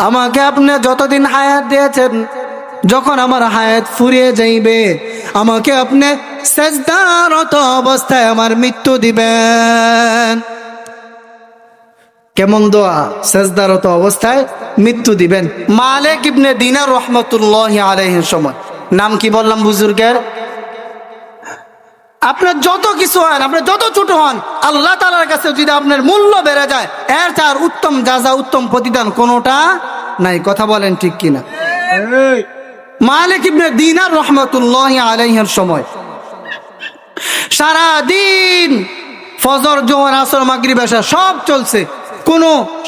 আমাকে আপনি যতদিন হায়াত দিয়েছেন, যখন আমার হায়াত ফুরিয়ে যাইবে আমাকে আপনি সেজদারত অবস্থায় আমার মৃত্যু দিবেন। কেমন দোয়া? সেজদারত অবস্থায় মৃত্যু দিবেন। মালিক ইবনে দিনার রহমতুল্লাহি আলাইহির সময়। নাম কি বললাম বুজুর্গের? আপনার যত কিছু হন, আপনি যত ছোট হন, আল্লাহ তাআলার কাছে যদি আপনার মূল্য বেড়ে যায়, এর তার উত্তম যাজা, উত্তম প্রতিদান কোনোটা নাই। কথা বলেন ঠিক কিনা? মালিক ইবনে দিনার রহমতুল্লাহি আলাইহির সময় সারা দিন ফজর, জোহর, আসর, মাগরিব, এশা সব চলছে।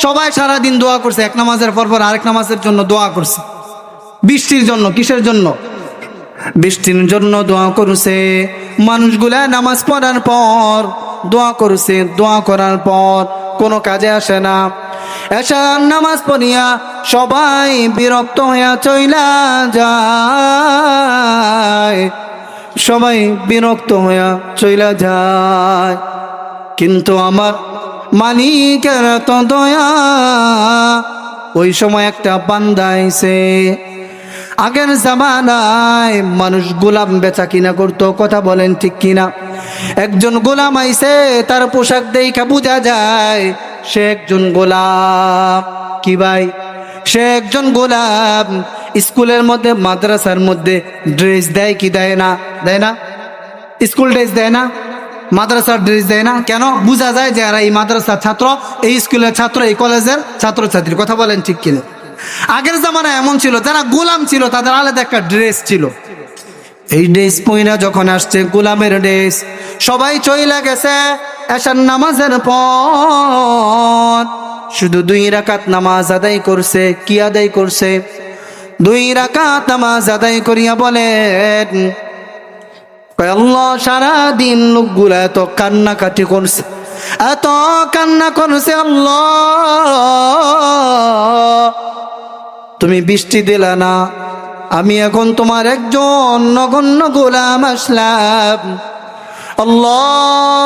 সবাই সারা দিন দোয়া করছে, এক নামাজের পর পর আরেক নামাজের জন্য দোয়া করছে। বৃষ্টির জন্য। কিসের জন্য? বৃষ্টির জন্য দোয়া করছে। মানুষগুলা নামাজ পড়ার পর দোয়া করছে, দোয়া করার পর কোনো কাজে আসে না। এশার নামাজ পড়িয়া সবাই বিরক্ত হইয়া চইলা যায়, সবাই বিরক্ত হইয়া চইলা যায়। কিন্তু আমার মালিকের তো দয়া, ওই সময় একটা বান্দা আইছে। আগের জামানায় মানুষ গোলাম বেচা কিনা করতো। কথা বলেন ঠিক কিনা? একজন গোলাম আইছে, তার পোশাক দেখে বোঝা যায় সে একজন গোলাম। কি ভাই? সে একজন গোলাম। স্কুলের মধ্যে, মাদ্রাসার মধ্যে ড্রেস দেয় কি দেয় না? দেয় না? স্কুল ড্রেস দেয় না, মাদ্রাসার ড্রেস দেয় না। কেন? বোঝা যায় যে এরা এই মাদ্রাসার ছাত্র, এই স্কুলের ছাত্র, এই কলেজের ছাত্রছাত্রী। কথা বলেন ঠিক কিনা? আগের জামানায় এমন ছিল, যারা গোলাম ছিল তাদের আলাদা একটা ড্রেস ছিল। এই ড্রেস পইরা যখন আসছে, গোলামের ড্রেস, সবাই চইলা গেছে এশার নামাজের পর। শুধু 2 রাকাত নামাজ আদায় করছে। কি আদায় করছে? 2 রাকাত নামাজ আদায় করিয়া বলেন, আল্লাহ, সারাদিন লোকগুলা এত কান্নাকাটি করছে, এত কান্না করছে, আল্লাহ তুমি বৃষ্টি দিলা না। আমি এখন তোমার একজন নগণ্য গোলাম আসলাম, আল্লাহ।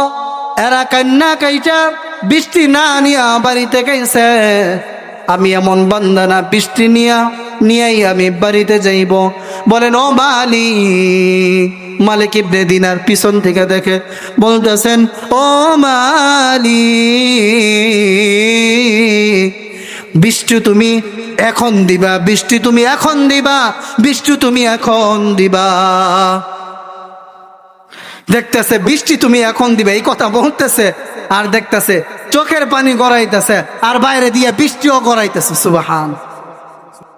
এরা কান্না কাইটা বৃষ্টি না নিয়া বাড়িতে গেছে। আমি এমন বান্দা না, বৃষ্টি নিয়েই আমি বাড়িতে যাইব। বলেন, ও মালিক ইবনে দিনার পিছন থেকে দেখে বলতেছেন, ও মালিক, বৃষ্টি তুমি এখন দিবা, বৃষ্টি তুমি এখন দিবা, বৃষ্টি তুমি এখন দিবা। দেখতেছে বৃষ্টি তুমি এখন দিবা, এই কথা বলতেছে, আর দেখতেছে চোখের পানি গড়াইতেছে, আর বাইরে দিয়ে বৃষ্টিও গড়াইতেছে। সুবহান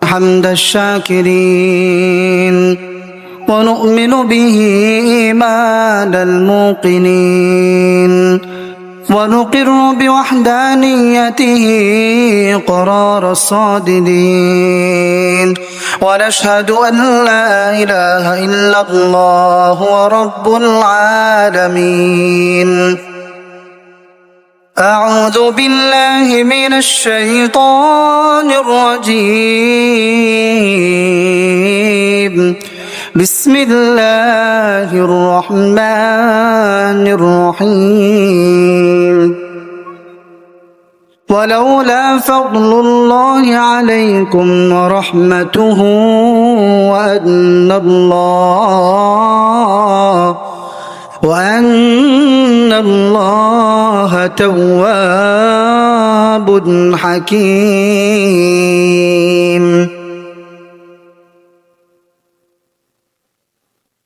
হামদাশ শাকিরিন ওয়া নু'মিনু বিহি ঈমানাল মুকিনিন ونقر بوحدانيته قرار الصادقين ونشهد أن لا إله إلا الله رب العالمين أعوذ بالله من الشيطان الرجيم بسم الله الرحمن الرحيم ولولا فضل الله عليكم ورحمته وأن الله تواب حكيم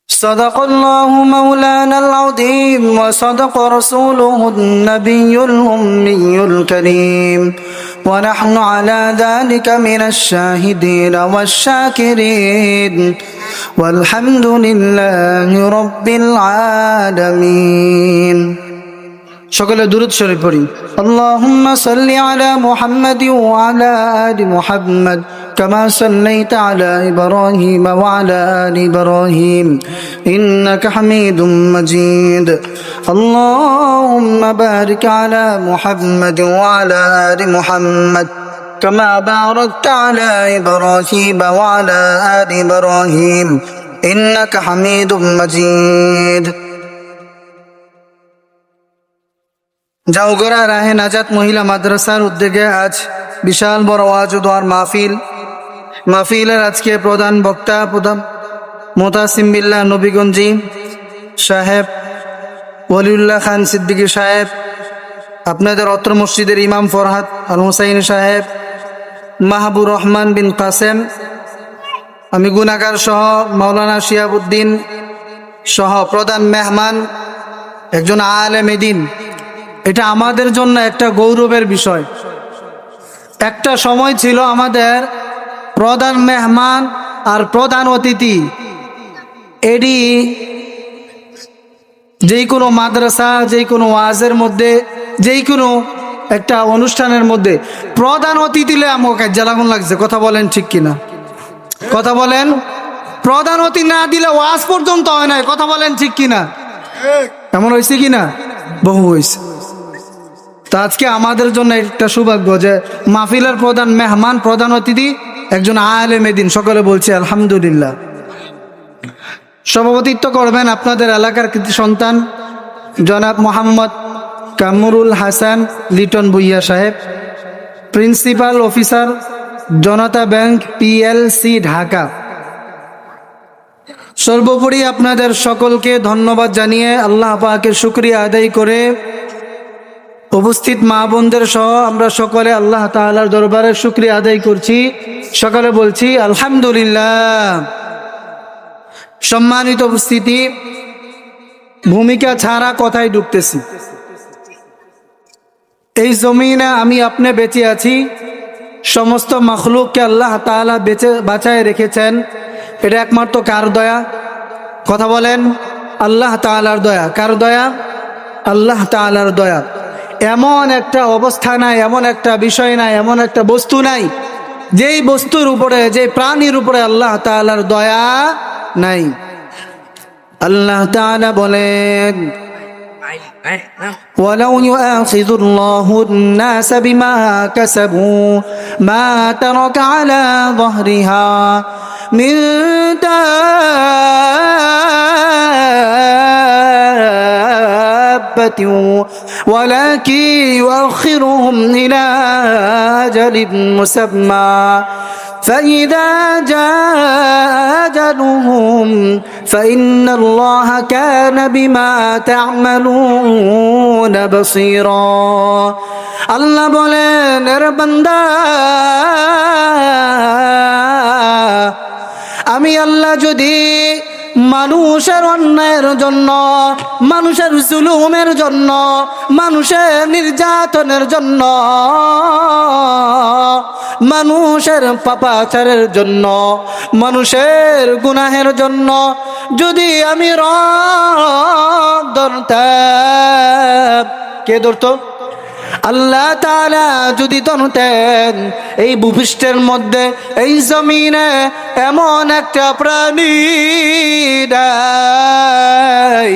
صدق الله مولانا العظيم وصدق رسوله النبي الأمي الكريم ونحن على ذلك من الشاهدين والشاكرين والحمد لله رب العالمين সকলে দুরূদ শরীফ পড়ি। আল্লাহুম্মা সাল্লি আলা মুহাম্মাদি ওয়া আলা আলি মুহাম্মাদ কামা সাল্লাইতা আলা ইব্রাহিম ওয়া আলা আলি ইব্রাহিম ইন্নাকা হামিদুম মাজিদ। আল্লাহুম্মা বারিক আলা মুহাম্মাদ ওয়া আলা আলি মুহাম্মাদ কামা বারাকতা আলা ইব্রাহিম ওয়া আলা আলি ইব্রাহিম ইন্নাকা হামিদুম মাজিদ। জাউগড়া রাহে নাজাত মহিলা মাদ্রাসার উদ্যোগে আজ বিশাল বড় ওয়াজ ও দোয়ার মাহফিলের আজকে প্রধান বক্তা মোতাসিম বিল্লাহ নবীগঞ্জি সাহেব, ওলিউল্লাহ খান সিদ্দিকী সাহেব, আপনাদের অত্র মসজিদের ইমাম ফরহাদ আল হুসাইন সাহেব, মাহবুর রহমান বিন কাসেম, আমি গুনাগার সহ মাওলানা শিহাবুদ্দিন সহ প্রধান মেহমান, একজন আলেমে দ্বীন। এটা আমাদের জন্য একটা গৌরবের বিষয়। একটা সময় ছিল আমাদের প্রধান মেহমান আর প্রধান অতিথি এটি যেই কোনো মাদ্রাসা, যেই কোনো ওয়াজের মধ্যে, যেই কোনো একটা অনুষ্ঠানের মধ্যে প্রধান অতিথি আমাকে জ্বালাগুন লাগছে। কথা বলেন ঠিক কিনা? কথা বলেন। প্রধান অতিথি না দিলে ওয়াজ পর্যন্ত হয় না। কথা বলেন ঠিক কিনা? এমন হয়েছে কিনা? বহু হয়েছে। তো আজকে আমাদের জন্য একটা সৌভাগ্য যে মাহফিলের প্রধান মেহমান, প্রধান অতিথি একজন আলেমে দ্বীন। সকলে বলছে আলহামদুলিল্লাহ। সভাপতিত্ব করবেন আপনাদের এলাকার কৃতি সন্তান জনাব মোহাম্মদ কামরুল হাসান লিটন ভুইয়া সাহেব, প্রিন্সিপাল অফিসার জনতা ব্যাংক PLC ঢাকা। সর্বোপরি আপনাদের সকলকে ধন্যবাদ জানিয়ে আল্লাহ পাকের শুকরিয়া আদায় করে উপস্থিত মা বোনদের সহ আমরা সকলে আল্লাহ তাআলার দরবারে শুকরিয়া আদায় করছি। সকলে বলছি আলহামদুলিল্লাহ। সম্মানিত উপস্থিতি, ভূমিকা ছাড়া কথায় ঢুকতেছি। এই জমিনে আমি আপনি বেঁচে আছি, সমস্ত মখলুককে আল্লাহ তাআলা বাঁচায় রেখেছেন। এটা একমাত্র কার দয়া? কথা বলেন। আল্লাহ তাআলার দয়া। কার দয়া? আল্লাহ তাআলার দয়া। এমন একটা অবস্থা নাই, এমন একটা বিষয় নাই, এমন একটা বস্তু নাই যেই বস্তুর উপরে, যে প্রাণীর উপরে আল্লাহ তাআলার দয়া নাই। আল্লাহ তাআলা বলেন, وَلَوْ يُؤَاخِذُ اللَّهُ النَّاسَ بِمَا كَسَبُوا مَا تَرَكَ عَلَى ظَهْرِهَا مِنْ دَابَّةٍ وَلَكِنْ يُؤَخِّرُهُمْ إِلَى أَجَلٍ مُّسَمًّى فإذا جاء أجلهم فإن الله كان بما تعملون بصيرا। আল্লাহ বলেন, এর বান্দা, আমি আল্লাহ যদি মানুষের অন্যায়ের জন্য, মানুষের জুলুমের জন্য, মানুষের নির্যাতনের জন্য, মানুষের পাপাচারের জন্য, মানুষের গুনাহের জন্য যদি আমি রব ধরতাম, কে ধরতো? আল্লাহ তাআলা যদি ধরতেন, এই ভূপৃষ্ঠের মধ্যে, এই জমিনে এমন একটা প্রাণী নাই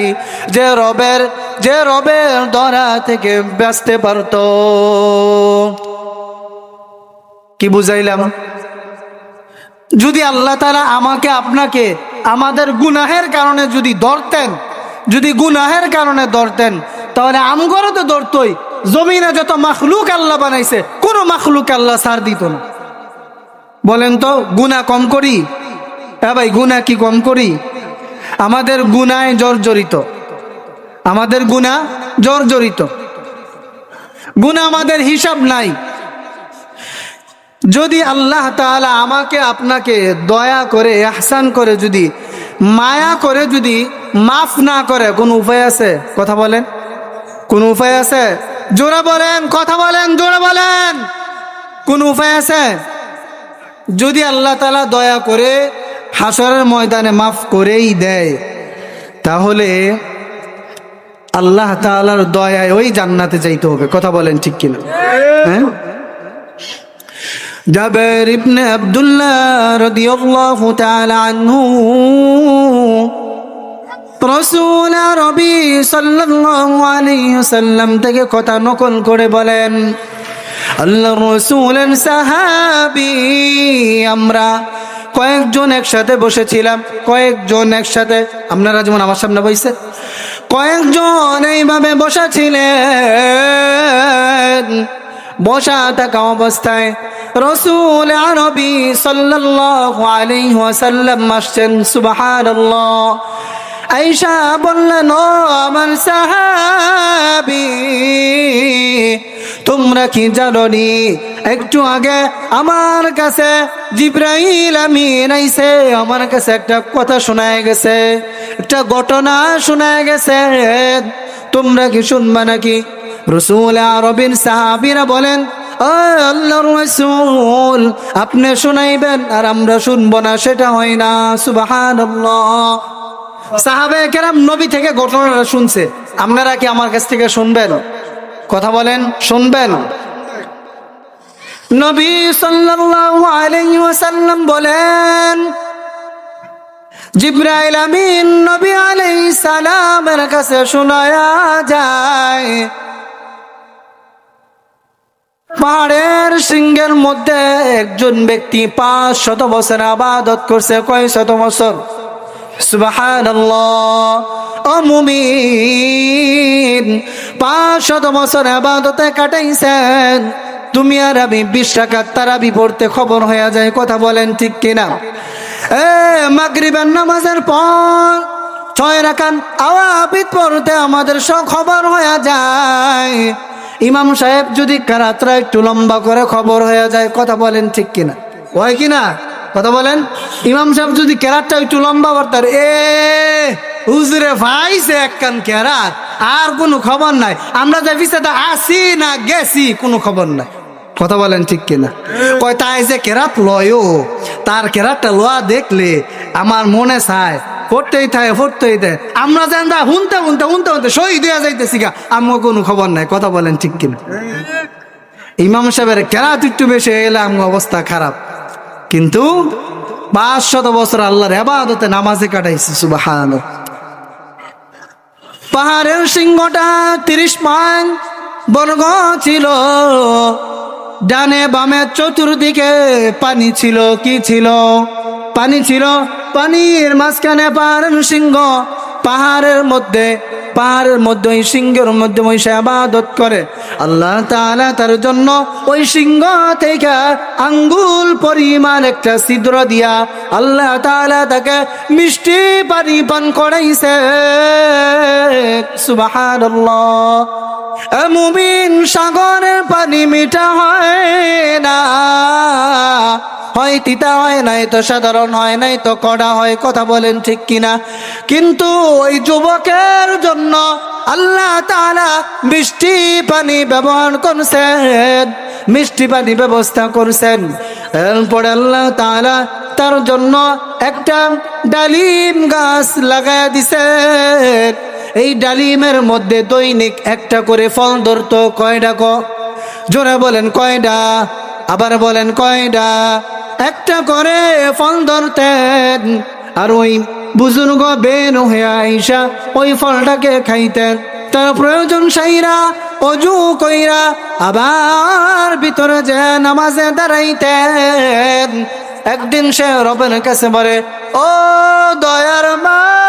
যে রবের ধরা থেকে বাঁচতে পারত। কি বুঝাইলাম? যদি আল্লাহ তাআলা আমাকে আপনাকে আমাদের গুনাহের কারণে যদি ধরতেন, যদি গুনাহের কারণে ধরতেন, তাহলে আমগরও তো ধরতই। জমিনে যত মাখলুক আল্লাহ বানাইছে, কোন মাখলুক আল্লাহ ছাড় দিত না। বলেন তো, গুনাহ কম করি? হ্যাঁ ভাই, গুনাহ কি কম করি? আমাদের গুনায় জর্জরিত, আমাদের গুনাহ জর্জরিত। গুনাহ আমাদের হিসাব নাই। যদি আল্লাহ তাআলা আমাকে আপনাকে দয়া করে, ইহসান করে, যদি মায়া করে, যদি মাফ না করে, কোন উপায় আছে? কথা বলেন, কোন উপায় আছে? জোরে বলেন, কথা বলেন, জোরে বলেন, কোন উপায় আছে? যদি আল্লাহ তাআলা দয়া করে হাসরের ময়দানে মাফ করেই দেয়, তাহলে আল্লাহ তাআলার দয়ায় ওই জান্নাতে যাইতে হবে। কথা বলেন ঠিক কিনা? হ্যাঁ। জাবের ইবনে আব্দুল্লাহ রাদিয়াল্লাহু তাআলা আনহু রাসূল নবী সাল্লাল্লাহু আলাইহি ওয়াসাল্লাম থেকে কথা নকল করে বলেন, আল্লাহর রাসূলের সাহাবী আমরা কয়েকজন একসাথে বসেছিলাম। কয়েকজন একসাথে, আপনারা যেমন আমার সামনে বসে, কয়েকজন এইভাবে বসেছিলেন। বসা থাকা অবস্থায় রাসূল আরবি সাল্লাল্লাহু আলাইহি ওয়াসাল্লাম আসছেন। সুবহানাল্লাহ। আয়েশা বললেন, ও আমার সাহাবী, তোমরা কি জানোনি একটু আগে আমার কাছে জিবরাইল আমিন আইছে, আমার কাছে একটা কথা শোনায় গেছে, একটা ঘটনা শোনায় গেছে, তোমরা কি শুনবা নাকি? রাসূল আরবির সাহাবীরা বলেন, ও আল্লাহর রাসূল, আপনি শোনাইবেন আর আমরা শুনবো না, সেটা হয় না। সুবহানাল্লাহ। সাহাবায়ে কেরাম নবী থেকে ঘটনাটা শুনছে, আপনারা কি আমার কাছ থেকে শুনবেন? কথা বলেন, শুনবেন? নবী সাল্লাল্লাহু আলাইহি ওয়াসাল্লাম বলেন, জিবরাইল আমিন নবী আলাইহিস সালামের কাছে শোনায়া যায়, পাহাড়ের সিংহের মধ্যে একজন ব্যক্তি 500 বছর ইবাদত করছে। কয় শত বছর? সুবহানাল্লাহ। ও মুমিন, 500 বছর ইবাদতে কাটাইছেন, তুমি আর আমি 20 রাকাত তারাবি পড়তে খবর হয়ে যায়। কথা বলেন ঠিক কিনা? মাগরিবের নামাজের পর 6 রাকাত আওয়াবিত পড়তে আমাদের সব খবর হয়ে যায়। ইমাম সাহেব যদি কেরাতটা একটু লম্বা করে খবর হয়ে যায়। কথা বলেন ঠিক কিনা? হয় কিনা? কথা বলেন। ইমাম সাহেব যদি কেরাতটা একটু লম্বা করতার, হুজুরে ভাইছে একখান কেরাত, আর কোনো খবর নাই, আমরা যে পিছাতে আসি না গেছি কোনো খবর নাই। কথা বলেন ঠিক কিনা? কয় তাই যে কেরাত লয়ও, তার কেরাতটা লয়া দেখলে আমার মনে চায় পড়তেই থাকে, পড়তেই থাকে, আমরা যেন শুনতে শুনতে শুনতে শুনতে শহীদ হয়ে যাইতেছি গা, আমার কোনো খবর নাই। কথা বলেন ঠিক কিনা? ইমাম সাহেবের কেরাত একটু বেশি এলে আমার অবস্থা খারাপ, কিন্তু 500 বছর আল্লাহর ইবাদতে নামাজে কাটাইছি। সুবহানাল্লাহ। পাহাড়ের সিংহটা 30 মাইল বর্গ ছিল, ডানে বামে চতুর্দিকে পানি ছিল। কি ছিল? পানি ছিল। পানির মাঝখানে পাহাড়ের সিংহ, পাহাড়ের মধ্যে ওই সিংহের মধ্যে বসে ইবাদত করে। আল্লাহ তাআলা তার জন্য ওই সিংহ থেকে আঙ্গুল পরিমাণ একটা ছিদ্র দিয়া আল্লাহ তাআলা তাকে মিষ্টি পানি পান করাইছে। সুবহানাল্লাহ। মুমিন, সাগরের পানি মিঠা হয় না, হয় তিতা হয়, নাই তো সাধারণ হয়, নাই তো কড়া হয়। কথা বলেন ঠিক কিনা? কিন্তু ওই যুবকের জন্য আল্লাহ তাআলা মিষ্টি পানি ব্যবহার করছেন, মিষ্টি পানি ব্যবস্থা করছেন। এরপরে আল্লাহ তাআলা তার জন্য একটা ডালিম গাছ লাগায়া দিছেন। এই ডালিমের মধ্যে দৈনিক একটা করে ফল ধরতো। কয়টা? জোরে বলেন কয়টা? আবার বলেন কয়টা? একটা করে ফল ধরতেন, আর ওই বুজুর্গ বের হয়ে আইসা ওই ফলটাকে খাইতেন। তার প্রয়োজন সাইরা অজু কইরা আবার ভিতরে যে নামাজে দাঁড়াইতেন। একদিন সে রবের কাছে বলে, ও দয়ার মালিক,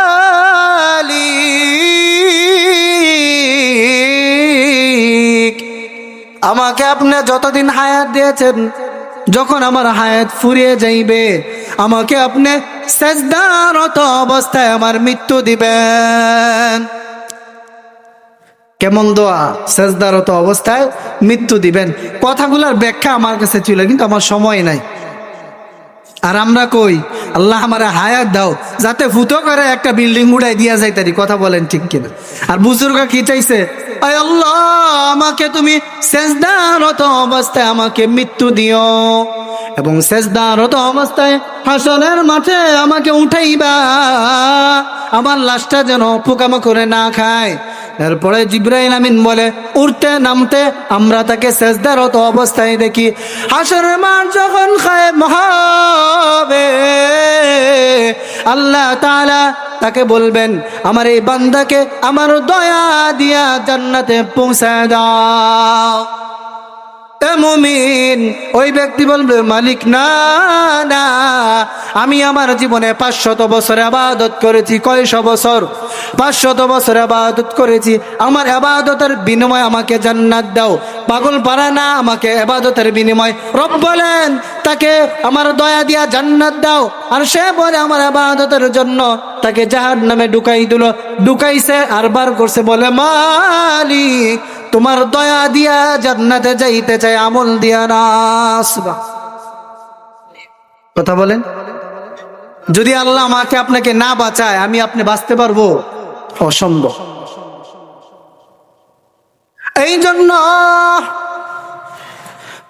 আমাকে আপনি যতদিন হায়াত দিয়েছেন, যখন আমার হায়াত ফুরিয়ে যাইবে আমাকে আপনি সেজদারত অবস্থায় আমার মৃত্যু দিবেন। কেমন দোয়া? সেজদারত অবস্থায় মৃত্যু দিবেন। কথাগুলোর ব্যাখ্যা আমার কাছে ছিল, কিন্তু আমার সময় নাই। আর আমরা কই, আল্লাহ আমারে হায়াত দাও যাতে ফুটো করে একটা বিল্ডিং উড়াই দিয়া যায় তারি। কথা বলেন ঠিক কিনা? আর বুজুর্গ কি চাইছে? আয় আল্লাহ, আমাকে তুমি সেজদারত অবস্থায় আমাকে মৃত্যু দিও, এবং সেজদারত অবস্থায় হাসরের মাঠে আমাকে উঠাইবা, আমার লাশটা যেন পোকামাকড়ে না খায়। এরপরে জিবরাইল আমিন বলে, উঠতে নামতে আমরা তাকে সেজদারত অবস্থায় দেখি। হাসরের মাঠ যখন কায়েম হবে, আল্লাহ তাআলা তাকে বলবেন, আমার এই বান্দাকে আমার দয়া দিয়া জান্নাতে পৌঁছায় দাও। এ মুমিন, ওই ব্যক্তি বলবে মালিক না না, আমি আমার জীবনে 500 বছর ইবাদত করেছি। কয়শো বছর? 500 বছর ইবাদত করেছি। আমার ইবাদতের বিনিময়ে আমাকে জান্নাত দাও। পাগল পারা না, আমাকে ইবাদতের বিনিময় রব বলেন তাকে আমার দয়া দিয়া জান্নাত দাও। আর সে বলে আমার ইবাদতের জন্য তাকে জাহান্নামে ঢুকাই দিল। ঢুকাইছে আর বার করছে, বলে মালিক তোমার দয়া দিয়া জান্নাতে যাইতে চাই, আমল দিয়া না। কথা বলেন, যদি আল্লাহ আমাকে আপনাকে না বাঁচায়, আমি আপনি বাঁচতে পারবো? অসম্ভব। এই জন্য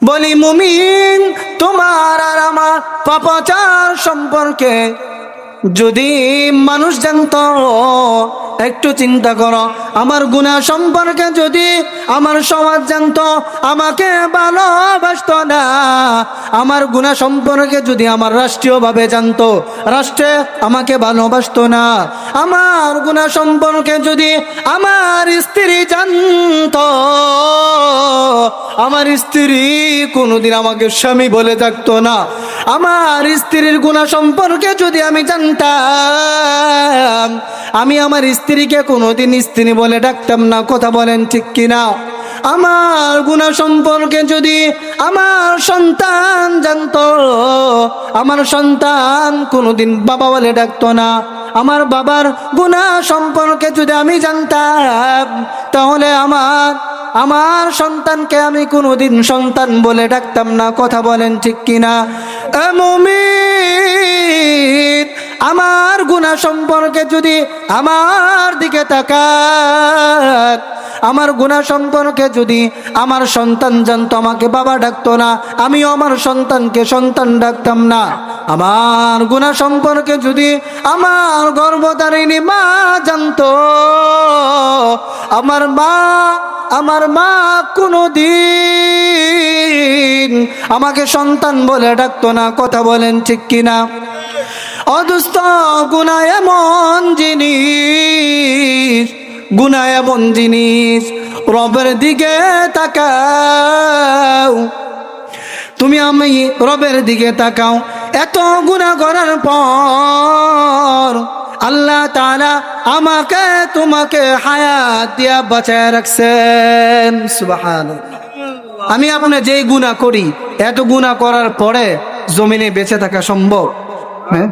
বলি মুমিন, তোমার আর আমার পাপাচার সম্পর্কে যদি মানুষ জানতো, একটু চিন্তা করো, আমার গুনাহ সম্পর্কে যদি আমার সমাজ জানতো, আমাকে ভালোবাসতো না। আমার গুনাহ সম্পর্কে যদি আমার রাষ্ট্রীয়ভাবে জানতো, রাষ্ট্রে আমাকে ভালোবাসতো না। আমার গুনাহ সম্পর্কে যদি আমার স্ত্রী জানতো, আমার স্ত্রী কোনোদিন আমাকে স্বামী বলে থাকতো না। আমার স্ত্রীর গুনাহ সম্পর্কে যদি আমি জানতাম, আমি আমার স্ত্রীকে কোনোদিন স্ত্রী বলে ডাকতাম না। কথা বলেন ঠিক কিনা? আমার গুনাহ সম্পর্কে যদি আমার সন্তান জানতো, আমার সন্তান কোনোদিন বাবা বলে ডাকতো না। আমার বাবার গুনাহ সম্পর্কে যদি আমি জানতাম, তাহলে আমার সন্তানকে আমি কোনোদিন সন্তান বলে ডাকতাম না। কথা বলেন ঠিক কিনা? এ মুমিন, আমার গুনাহ সম্পর্কে যদি আমার দিকে তাকাত, আমার গুনাহ সম্পর্কে যদি আমার সন্তান জানতো, আমাকে বাবা ডাকতো না, আমিও আমার সন্তানকে সন্তান ডাকতাম না। আমার গুনাহ সম্পর্কে যদি আমার গর্ভধারিণী মা জানতো, আমার মা কোনোদিন আমাকে সন্তান বলে ডাকতো না। কথা বলেন ঠিক কিনা? অদুস্ত, গুনাহ এমন জিনিস, গুনাহ এমন জিনিস, রবের দিকে তাকাও, তুমি আমি রবের দিকে তাকাও। এত গুনাহ করার পর আল্লাহ তাআলা আমাকে তোমাকে হায়াত দিয়া বাঁচায় রাখছেন। সুবহানাল্লাহ। আমি আপনি যেই গুনাহ করি, এত গুনাহ করার পরে জমিনে বেঁচে থাকা সম্ভব? হ্যাঁ,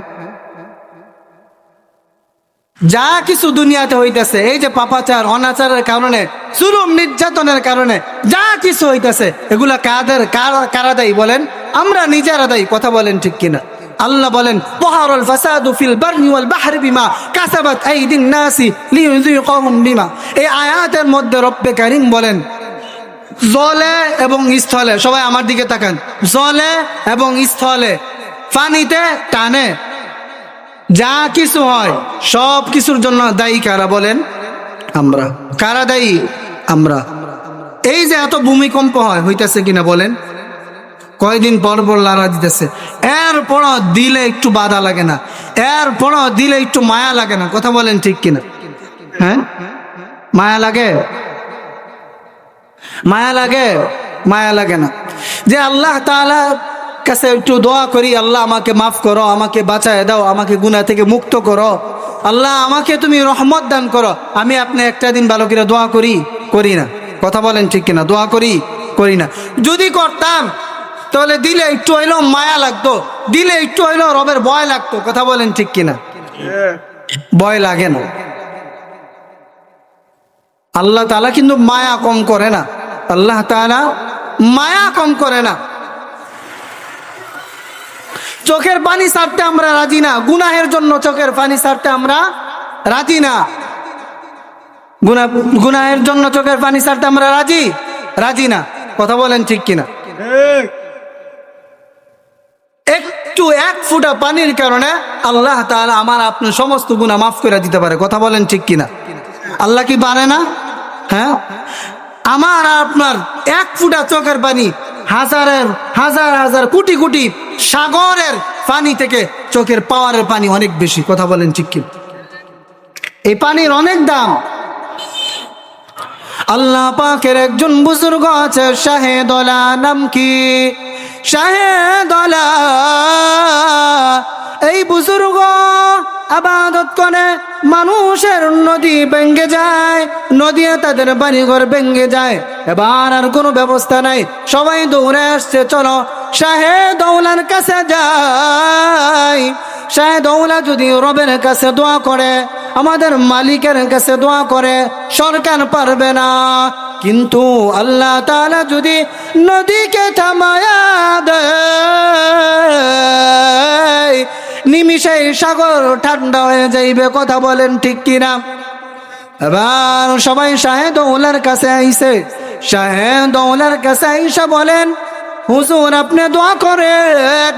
যা কিছু দুনিয়াতে হইতেছে, এই যে পাপাচার অনাচারের কারণে, জুলুম নির্যাতনের কারণে যা কিছু হইতেছে, এগুলা কারা দায়ী বলেন? আমরা নিজেরা দায়ী। কথা বলেন ঠিক কিনা? আল্লাহ বলেন, যাহারাল ফাসাদু ফিল বাররি ওয়াল বাহরি বিমা কাসাবাত আইদিন নাসি লিইয়ুযীকাহুম বিমা। এই আয়াতের মধ্যে রব্বে কারীম বলেন, জলে এবং স্থলে, সবাই আমার দিকে তাকান, জলে এবং স্থলে, পানিতে, টানে, যা কিছু হয় সব কিছুর জন্য দায়ী কারা বলেন? আমরা। কারা দায়ী? আমরা। এই যে এত ভূমিকম্প হইতেছে কিনা বলেন? কয়দিন পর পর লড়া দিতেছে, এরপর দিলে একটু বাধা লাগে না, এরপর দিলে একটু মায়া লাগে না। কথা বলেন ঠিক কিনা? হ্যাঁ, মায়া লাগে? মায়া লাগে? মায়া লাগে না। যে আল্লাহ তাআলা কাছে একটু দোয়া করি, আল্লাহ আমাকে মাফ করো, আমাকে বাঁচায় দাও, আমাকে গুনাহ থেকে মুক্ত করো, আল্লাহ আমাকে তুমি রহমত দান করো। আমি আপনি একটা দিন ভালো করে দোয়া করি না? কথা বলেন ঠিক কিনা? দোয়া করি না। যদি করতাম তাহলে দিলে একটু হইলেও মায়া লাগতো, দিলে একটু হইলেও রবের ভয় লাগতো। কথা বলেন ঠিক কিনা? ভয় লাগে না। আল্লাহ তাআলা কিন্তু মায়া কম করে না। আল্লাহ তাআলা মায়া কম করে না। চোখের পানি ছাড়তে আমরা রাজি না, গুনাহের জন্য চোখের পানি ছাড়তে আমরা রাজি না। গুনাহের জন্য চোখের পানি ছাড়তে আমরা রাজি না। কথা বলেন ঠিক কিনা? একটু এক ফোঁটা পানির কারণে আল্লাহ তাআলা আমার আপনার সমস্ত গুনাহ মাফ করে দিতে পারে। কথা বলেন ঠিক কিনা? আল্লাহ কি পারে না? হ্যাঁ, আমার আপনার এক ফোঁটা চোখের পানি হাজার কোটি কোটি সাগরের পানি থেকে চোখের পাওয়ারের পানি অনেক বেশি। কথা বলেন ঠিক কি? এই পানির অনেক দাম। আল্লাহ পাকের একজন বুজুর্গ আছে শাহেদলা, নাম কি? শাহেদলা। এই বুজুর্গ আবাদত করে, মানুষের নদী ভেঙ্গে যায়, নদী তাদের বাড়িঘর ভেঙ্গে যায়। এবার আর কোনো ব্যবস্থা নাই, সবাই দৌড়ে আসছে, চলো শাহেদৌলার কাছে যাই। শাহেদৌলা যদি রবের কাছে দোয়া করে, আমাদের মালিকের কাছে দোয়া করে, সরকার পারবে না। কিন্তু আল্লাহ তাআলা যদি নদীকে থামায়া দেয়, নিমিষেই সাগর ঠান্ডা হয়ে যাইবে। কথা বলেন ঠিক কিনা? এবার সবাই শাহেদৌলার কাছে আইছে। শাহেদৌলার কাছে আইসা বলেন, হুজুর আপনি দোয়া করেন।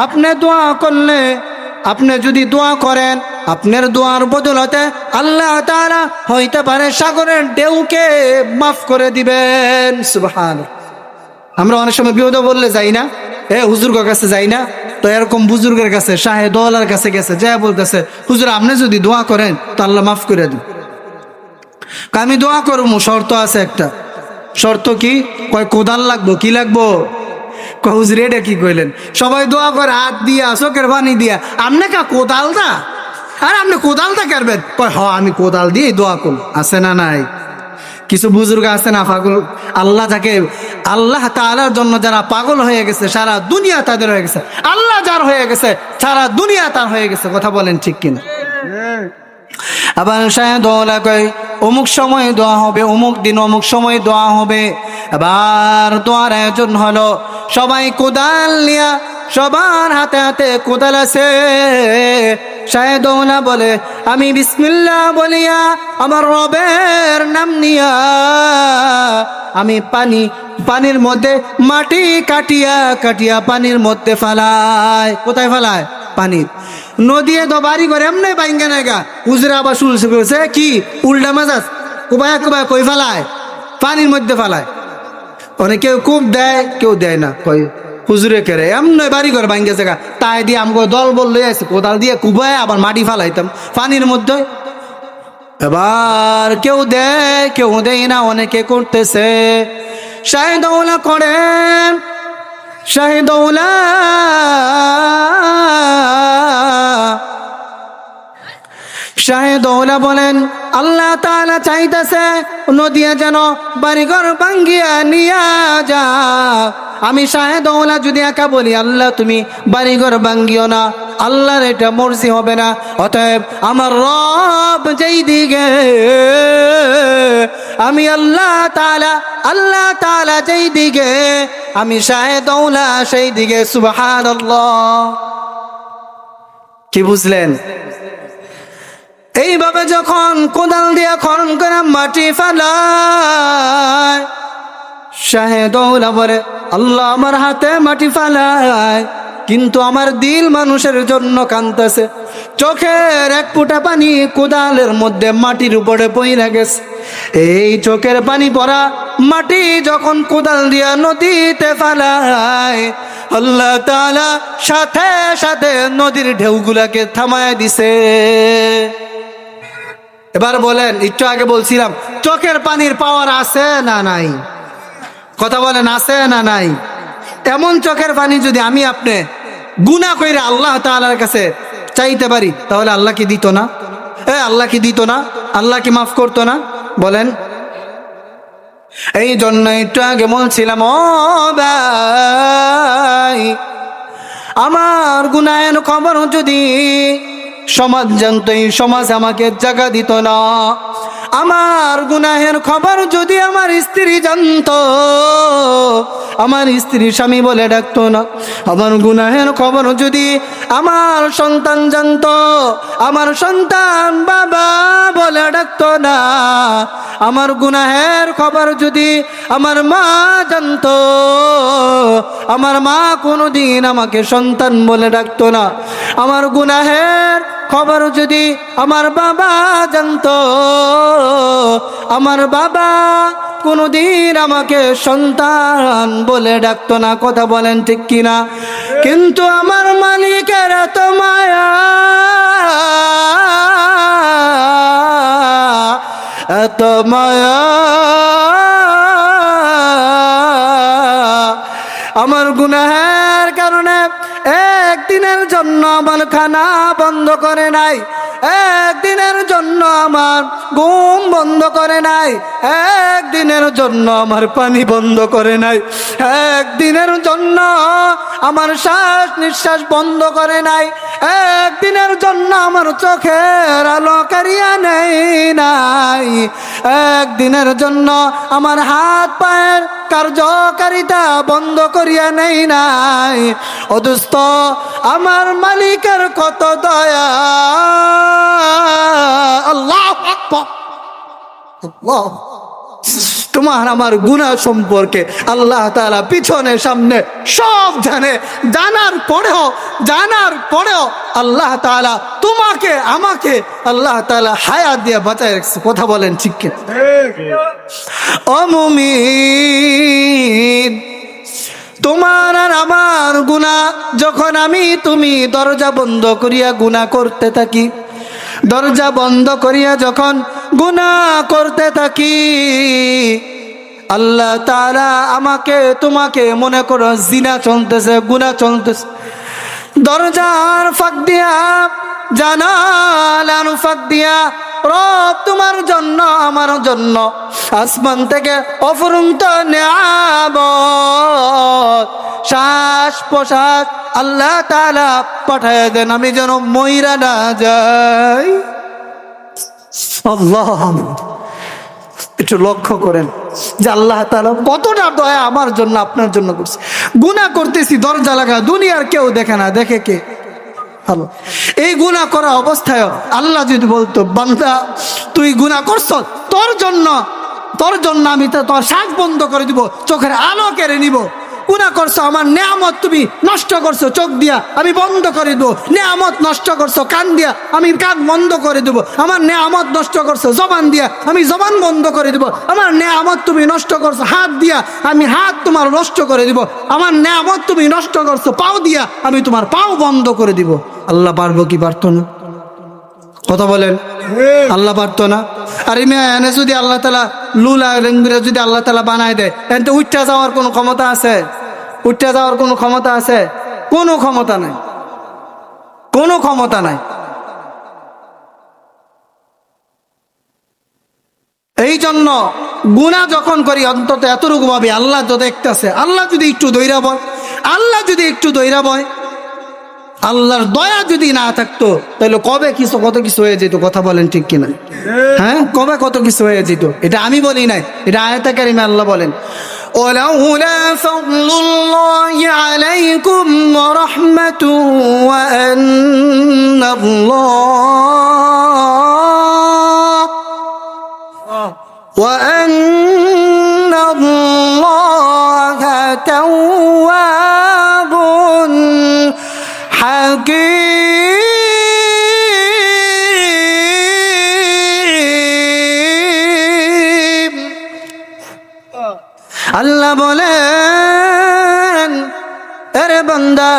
আপনি দোয়া করলে, আপনি যদি দোয়া করেন, আপনার দোয়ার বদলতে আল্লাহ তাআলা হইতে পারে সাগরের ঢেউকে মাফ করে দিবেন। সুবহানাল্লাহ। আমরা অনেক সময় বিপদে বললে যাই না, হুজুরের কাছে যাই না, তো এরকম বুজুর্গের কাছে শাহেদৌলার কাছে গেছে, যা বলতেছে হুজুর আপনি যদি দোয়া করেন তো আল্লাহ মাফ করে দিন। আমি দোয়া করবো, শর্ত আছে একটা। শর্ত কি? কয় কোদাল লাগবো। কি লাগবো? হুজুর এটা কি কইলেন? সবাই দোয়া করে হাত দিয়া, চোখের পানি দিয়া, আপনি কা কোদাল দা? আর আপনি কোদাল দা করবেন? কয় হ আমি কোদাল দিয়ে দোয়া করব। আছে না নাই? কিছু বুজুর্গ আছে না পাগল, আল্লাহ যাকে, আল্লাহ তাআলার জন্য যারা পাগল হয়ে গেছে, সারা দুনিয়া তাদের হয়ে গেছে। আল্লাহ যার হয়ে গেছে, সারা দুনিয়া তার হয়ে গেছে। কথা বলেন ঠিক কিনা? আবার শাহেদৌলা কয় অমুক সময় দোয়া হবে, অমুক দিন অমুক সময় দোয়া হবে। এবার দোয়ার আয়োজন হলো, সবাই কোদাল নিয়া, সবার হাতে হাতে কোদাল আছে। শাহেদৌলা বলে আমি বিসমিল্লাহ বলিয়া, আমার রবের নাম নিয়া, আমি পানির মধ্যে মাটি কাটিয়া কাটিয়া পানির মধ্যে ফালাই। কোথায় ফালায়? পানির। নদী তো বাড়ি করে এমনি বাইঙ্গা নাগা। উজরা আবার শুনছে করেছে কি উল্টা মেজাজ, কোবায়া কোবায়া কই ফালায়? পানির মধ্যে ফালায়। অনেক কেউ কূপ দেয়, কেউ দেয় না। কই হুজুরে কেড়ে এমনি বাড়ি ঘর ভাঙ্গে জায়গা, তাই দিয়ে আমাকে দল বললে আছে, কোদাল দিয়ে কুবায় আবার মাটি ফালাইতাম পানির মধ্যে। এবার কেউ দেয়, কেউ দেয় না, অনেকে করতেছে। শাহেদৌলা করেন। শাহেদৌলা শাহেদৌলা বলেন আল্লাহ তাআলা চাইতেছে নদিয়া যেন বাড়িঘর ভাঙ্গিয়া নিয়া যা। আমি শাহেদৌলা যদি একা বলি আল্লাহ তুমি বাড়িঘর ভাঙ্গিও না, আল্লাহর এটা মর্জি হবে না। অতএব আমার রব যেই দিকে, আমি আল্লাহ তাআলা যেই দিকে, আমি শাহেদৌলা সেই দিকে। সুবহানাল্লাহ। কি বুঝলেন? এইভাবে যখন কোদাল দিয়া খনন করে মাটি ফালায়, শাহেদৌলা বলে আল্লাহ আমার হাতে মাটি ফালায়, কিন্তু আমার দিল মানুষের জন্য কাঁদতেছে। চোখের এক ফোঁটা পানি কোদালের মধ্যে মাটির উপরে পইরা গেছে। এই চোখের পানি পড়া মাটি যখন কোদাল দিয়া নদীতে ফালায়, আল্লাহ তাআলা সাথে সাথে নদীর ঢেউগুলাকে থামায় দিছে। এবার বলেন, একটু আগে বলছিলাম চোখের পানির পাওয়ার আছে না নাই? কথা বলেন আছে না নাই? এমন চোখের পানি যদি আমি আপনি গুনাহ কইরা আল্লাহ তাআলার কাছে চাইতে পারি, তাহলে আল্লাহ কি দিত না? আল্লাহ কি দিত না? আল্লাহ কি মাফ করতো না? বলেন। এই জন্য একটু আগে বলছিলাম, ও ভাই, আমার গুনাহের খবর যদি সমাজ জানতো, এই সমাজ আমাকে জায়গা দিত না। আমার গুনাহের খবর যদি আমার স্ত্রী জানতো, আমার স্ত্রী স্বামী বলে ডাকতো না। আমার গুনাহের খবর যদি আমার সন্তান জানতো, আমার সন্তান বাবা বলে ডাকতো না। আমার গুনাহের খবর যদি আমার মা জানতো, আমার মা কোনোদিন আমাকে সন্তান বলে ডাকতো না। আমার গুনাহের খবর যদি আমার বাবা জানতো, আমার বাবা কোনোদিন আমাকে সন্তান বলে ডাকতো না। কথা বলেন ঠিক কিনা? কিন্তু আমার মালিকের এত মায়া, এত মায়া আমার গুনাহের কারণে একদিনের জন্য আমার খানা বন্ধ করে নাই, একদিনের জন্য আমার ঘুম বন্ধ করে নাই, একদিনের জন্য আমার পানি বন্ধ করে নাই, একদিনের জন্য আমার শ্বাস নিঃশ্বাস বন্ধ করে নাই, একদিনের জন্য আমার চোখের আলো কারিয়া নেই নাই, একদিনের জন্য আমার হাত পায়ের কার্যকারিতা বন্ধ করিয়া নেই নাই। ও দোস্ত, আমার মালিকের কত দয়া। আল্লাহু আকবার। আল্লাহ, তোমার আমার গুনাহ সম্পর্কে আল্লাহ তাআলা পিছনে সামনে সব জানে, জানার পরেও আল্লাহ তাআলা তোমাকে আমাকে আল্লাহ তাআলা হায়াত দিয়ে বাঁচায় রাখছে। কথা বলেন ঠিক কিনা? ও মুমিন, তোমার আর আমার গুনাহ যখন আমি তুমি দরজা বন্ধ করিয়া গুনাহ করতে থাকি, দরজা বন্ধ করিয়া যখন গুনাহ করতে থাকি, আল্লাহ তাআলা আমাকে তোমাকে মনে করো জিনা চলতেছে, গুনাহ চলতেছে, দরজার ফাঁক দিয়া জানালার ফাঁক দিয়া রব তোমার জন্য আমার জন্য আসমান থেকে অফুরন্ত নিয়ামত শ্বাস প্রশ্বাস আল্লাহ তাআলা পাঠায় দেন, আমি যেন মইরা না যাই। আল্লাহ, একটু লক্ষ্য করেন যে আল্লাহ তাআলা কতটা দয়া আমার জন্য আপনার জন্য করছে। গুনাহ করতেছি দরজা লাগা, দুনিয়ার কেউ দেখে না, দেখে কে? ভালো। এই গুনাহ করা অবস্থায় আল্লাহ যদি বলতো বান্দা তুই গুনাহ করছ, তোর জন্য আমি তোর শ্বাস বন্ধ করে দিব, চোখের আলো কেড়ে নিব। গুনাহ করছো, আমার নেয়ামত তুমি নষ্ট করছো, চোখ দিয়া আমি বন্ধ করে দেবো। নেয়ামত নষ্ট করছো কান দিয়া, আমি কান বন্ধ করে দেবো। আমার নেয়ামত নষ্ট করছো জবান দিয়া, আমি জবান বন্ধ করে দেবো। আমার নেয়ামত তুমি নষ্ট করছো হাত দিয়া, আমি হাত তোমার নষ্ট করে দিব। আমার নেয়ামত তুমি নষ্ট করছো পাও দিয়া, আমি তোমার পাও বন্ধ করে দিব। আল্লাহ পারবো কি পারতো না? কথা বলেন, আল্লাহ পারতো না? আর এনে যদি আল্লাহ তাআলা লুলা রেঙ্গুরা যদি আল্লাহ তাআলা বানায় দেয়, এতে উঠতে যাওয়ার কোনো ক্ষমতা আছে? উঠতে যাওয়ার কোনো ক্ষমতা আছে? কোনো ক্ষমতা নাই, কোনো ক্ষমতা নাই। এই জন্য গুনাহ যখন করি অন্তত এতটুকু ভাবি আল্লাহ তো দেখতেছে। আল্লাহ যদি একটু দৈরা বয়, আল্লাহ যদি একটু দৈরা বয়, আল্লাহর দয়া যদি না থাকতো তাহলে কবে কত কিছু হয়ে যেত। কথা বলেন ঠিক কিনা? হ্যাঁ, কবে কত কিছু হয়ে যেত। এটা আমি বলি নাই, এটা আয়াতে কারিমে আল্লাহ বলেন, ওয়ালাউলা ফাদলুল্লাহি আলাইকুম ওয়া রাহমাতুহু ওয়া আন্নাল্লাহা তাওয়াবুন হাকীম। আল্লাহ বলেন, আরে বান্দা,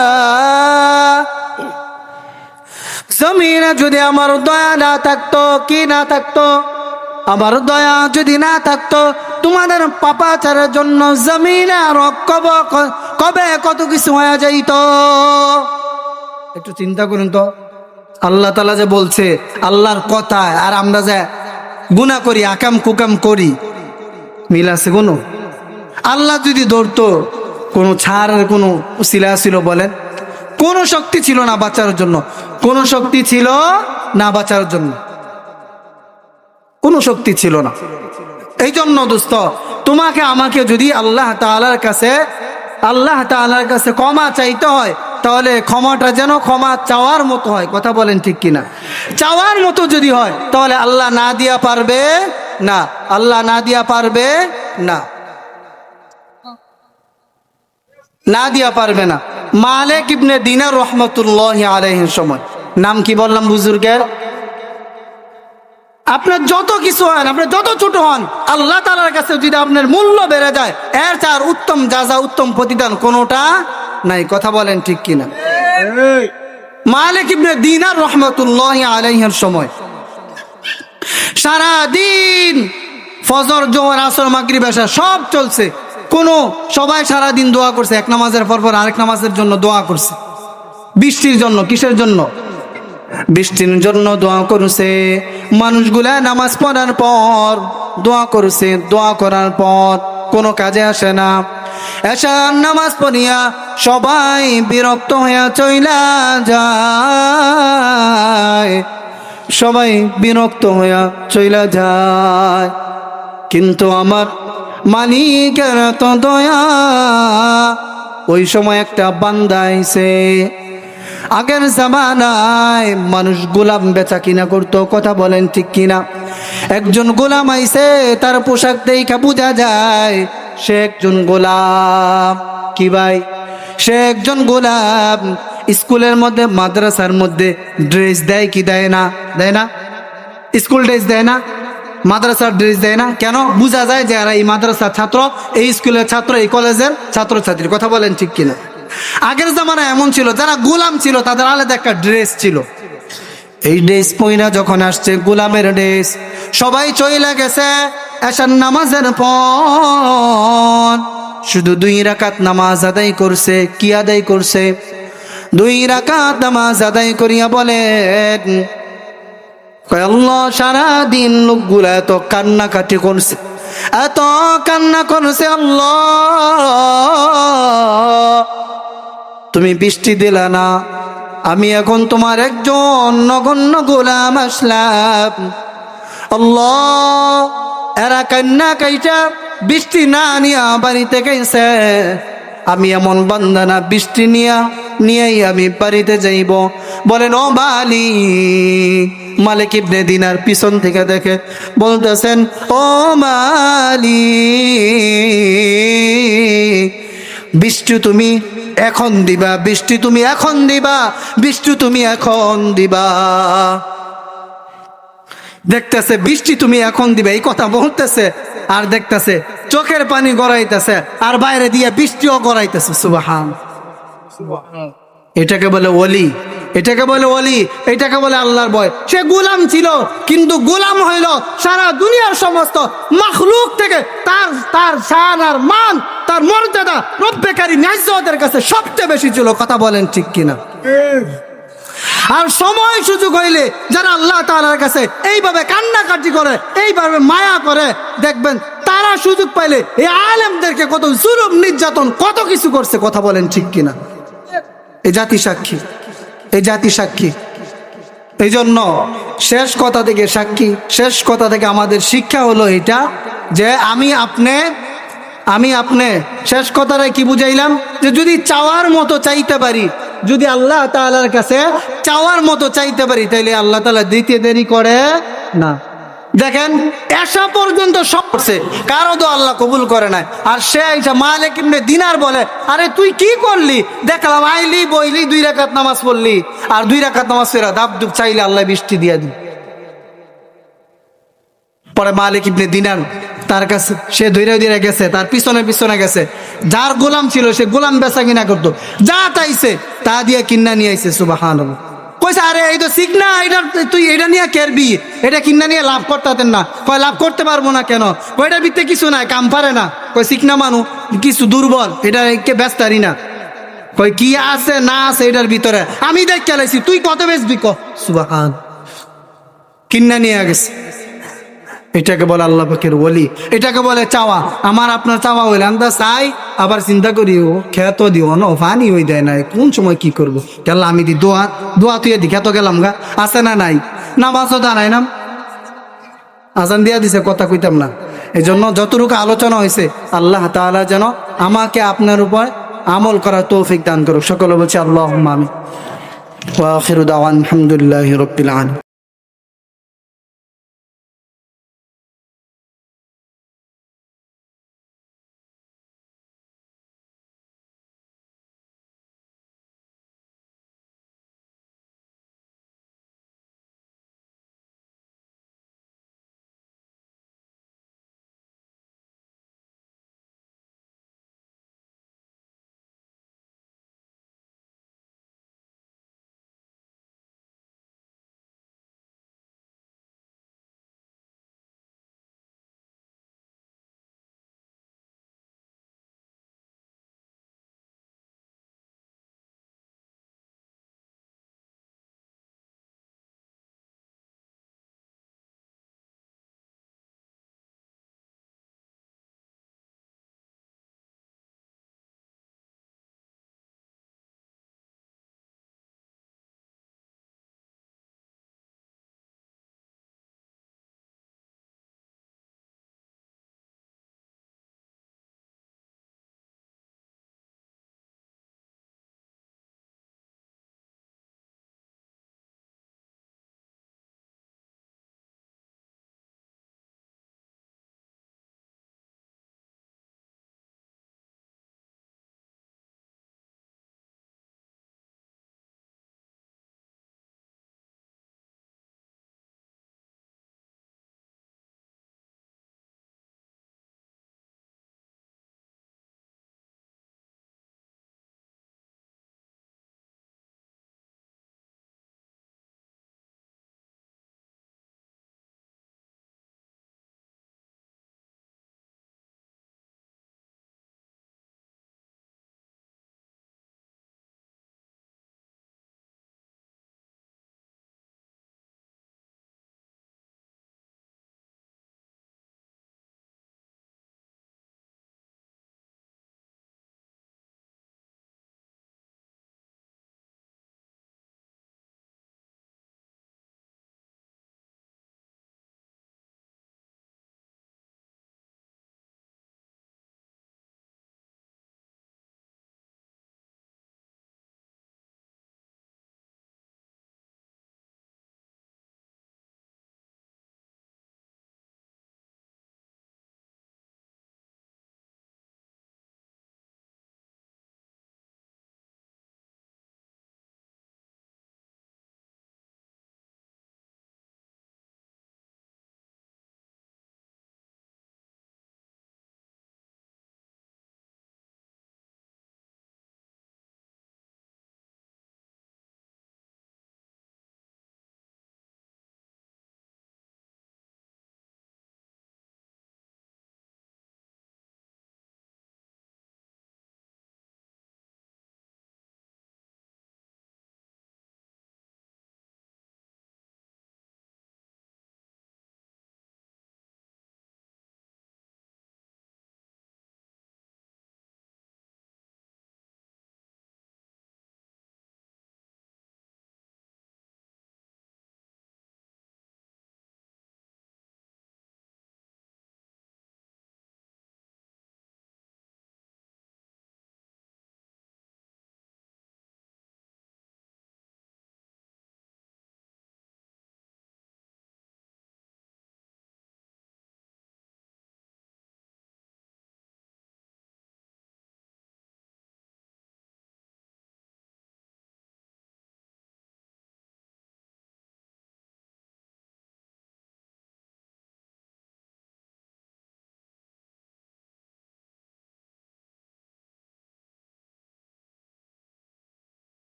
জমিনে যদি আমার দয়া না থাকতো, কি না থাকতো? আমার দয়া যদি না থাকতো, তোমাদের পাপাচারের জন্য জমিনে আর কবে কত কিছু হয়ে যাইত। একটু চিন্তা করুন তো, আল্লাহ তাআলা যে বলছে আল্লাহর কথা আর আমরা যে গুনাহ করি, আকাম কুকাম করি, মিল আছে কোনো? আল্লাহ যদি ধরতো, কোনো ছাড়ের কোনো উসিলা ছিল বলেন? কোনো শক্তি ছিল না বাঁচার জন্য, কোনো শক্তি ছিল না বাঁচার জন্য, কোনো শক্তি ছিল না। এই জন্য দোস্ত, তোমাকে আমাকে যদি আল্লাহ তাআলার কাছে ক্ষমা চাইতে হয়, তাহলে ক্ষমাটা যেন ক্ষমা চাওয়ার মতো হয়। কথা বলেন ঠিক কিনা? চাওয়ার মতো যদি হয়, তাহলে আল্লাহ না দিয়া পারবে না, আল্লাহ না দিয়া পারবে না, না দিয়া পারবে না। মালিক ইবনে দিনার রহমাতুল্লাহি আলাইহির সময়, নাম কি বললাম বুজুর্গের? আপনার যত কিছু হন, আপনার যত ছোট হন, আল্লাহ তাআলার কাছে যদি আপনার মূল্য বেড়ে যায়, এর চার উত্তম যাজা, উত্তম প্রতিদান কোনোটা নাই। কথা বলেন ঠিক কিনা? মালিক ইবনে দিনার রহমাতুল্লাহি আলাইহির সময় সারা দিন ফজর, জোহর, আসর, মাগরিব, এশা সব চলছে, সবাই সারা দিন দোয়া করছে, এক নামাজের পর আরেক নামাজের জন্য দোয়া করছে, বৃষ্টির জন্য। কিসের জন্য? বৃষ্টির জন্য দোয়া করছে। মানুষগুলা নামাজ পড়ার পর দোয়া করছে, দোয়া করার পর কোনো কাজে আসে না। এশার নামাজ পড়িয়া সবাই বিরক্ত হইয়া চইলা যায়, সবাই বিরক্ত হইয়া চইলা যায়। কিন্তু আমার মালিকের তো দয়া, ওই সময় একটা বান্দা আইছে। আগের জামানায় মানুষ গোলাম বেচা কিনা করতো, কথা বলেন ঠিক কিনা? একজন গোলাম আইছে, তার পোশাক দেখা বোঝা যায় সে একজন গোলাম। কি ভাই? সে একজন গোলাম। স্কুলের মধ্যে, মাদ্রাসার মধ্যে ড্রেস দেয় কি দেয় না? দেয় না? স্কুল ড্রেস দেয় না, মাদ্রাসার ড্রেস দেয় না। কেন? বোঝা যায় যে এরা এই মাদ্রাসার ছাত্র, এই স্কুলের ছাত্র, এই কলেজের ছাত্রছাত্রী। কথা বলেন ঠিক কিনা? আগের জামানায় এমন ছিল, যারা গোলাম ছিল তাদের আলাদা একটা ড্রেস ছিল। এই ড্রেস পইরা যখন আসছে, গোলামের ড্রেস, সবাই চইলা গেছে এশার নামাজের পর। শুধু 2 রাকাত নামাজ আদায় করছে। কি আদায় করছে? 2 রাকাত নামাজ আদায় করিয়া বলেন, আল্লাহ, সারাদিন লোকগুলা এত কান্নাকাটি করছে, এত কান্না করছে, আল্লাহ তুমি বৃষ্টি দিলা না, আমি এখন তোমার একজন নগণ্য গোলাম আসলাম। আল্লাহ, এরা কান্না কাইটা বৃষ্টি না নিয়া বাড়িতে গেছে, আমি এমন বান্দা না, বৃষ্টি নিয়েই আমি বাড়িতে যাইব। বলেন, ও মালিক ইবনে দিনার পিছন থেকে দেখে বলতেছেন, ও মালিক, বৃষ্টি তুমি এখন দিবা, বৃষ্টি তুমি এখন দিবা, বৃষ্টি তুমি এখন দিবা। দেখতেছে বৃষ্টি তুমি এখন দিবা, এই কথা বলতেছে, আর দেখতেছে চোখের পানি গড়াইতেছে, আর বাইরে দিয়ে বৃষ্টিও গড়াইতেছে। সুবহানাল্লাহ। এটাকে বলে ওলি, এটাকে বলে ওলি, এটাকে বলে আল্লাহর ভয়। সে গোলাম ছিল, কিন্তু গোলাম হইল সারা দুনিয়ার সমস্ত মাখলুক থেকে তার শান আর মান, তার মর্যাদা রব্বে কারীম ইজ্জতের কাছে সবচেয়ে বেশি ছিল। কথা বলেন ঠিক কিনা? আর সময় সুযোগ হইলে যারা আল্লাহ তাআলার কাছে এইভাবে কান্নাকাটি করে, এইভাবে মায়া করে, দেখবেন তারা সুযোগ পাইলে এই আলেমদেরকে কত জুলুম, নির্যাতন, কত কিছু করছে। কথা বলেন ঠিক কিনা? এই জাতি সাক্ষী, এই জাতি সাক্ষী। এই জন্য শেষ কথা থেকে সাক্ষী, শেষ কথা থেকে আমাদের শিক্ষা হলো এটা, যে আমি আপনি শেষ কথাটা কি বুঝাইলাম? যে যদি চাওয়ার মতো চাইতে পারি, যদি আল্লাহ তাআলার কাছে চাওয়ার মতো চাইতে পারি, তাইলে আল্লাহ তাআলা দিতে দেরি করে না। দেখেন, এশা পর্যন্ত সব করছে, কারো তো আল্লাহ কবুল করে নাই। আর সে মালিক ইবনে দিনার বলে, আরে তুই কি করলি? দেখলাম আইলি, বইলি, 2 রাকাত নামাজ পড়লি, আর 2 রাকাত নামাজ পড়া দাবদুব চাইলে আল্লাহ বৃষ্টি দিয়ে দিন। পরে মালিক ইবনে দিনার তার কাছে, সে ধীরে গেছে, তার পিছনে গেছে, যার গোলাম ছিল সে গোলাম বেচা কিনা করতো, যা চাইছে তা দিয়ে কিনা নিয়ে আইছে। সুবহানাল্লাহ। কইছে, আরে এই তো শিখ না, এটা তুই এটা নিয়ে কেরবি, এটা কিনা নিয়ে লাভ করতে হতেন না। কয়, লাভ করতে পারবো না কেন? কয়টার ভিতরে কিছু নাই, কাম পারে না। কয়, শিখ না মানুষ কিছু দুর্বল, এটা কে বেচতারি না। কয়, কি আছে না আছে এটার ভিতরে আমি দেখ খেলাইছি, তুই কত বেচবি ক। সুবহান। কিনা নিয়ে গেছে। এটাকে বলে আল্লাহ পাকের ওলি, এটাকে বলে চাওয়া। আমার আপনার চাওয়া হইলে আমরা চাই, আবার চিন্তা করি ও খেত দিও না, পানি হয়ে দেয় না, কোন সময় কি করবো? কেন আমি দি দোয়া তুই দি খেত গেলাম গা, আছে না নাই? নামাজও দাঁড়াই নাম, আজান দিয়া দিছে, কথা কইতাম না। এই জন্য যতটুকু আলোচনা হয়েছে, আল্লাহ তাআলা যেন আমাকে আপনার উপর আমল করার তৌফিক দান করুক। সকলে বলছি আল্লাহুম্মা আমিন। ওয়া আখিরু দাওয়ানা আলহামদুলিল্লাহি রাব্বিল আলামিন।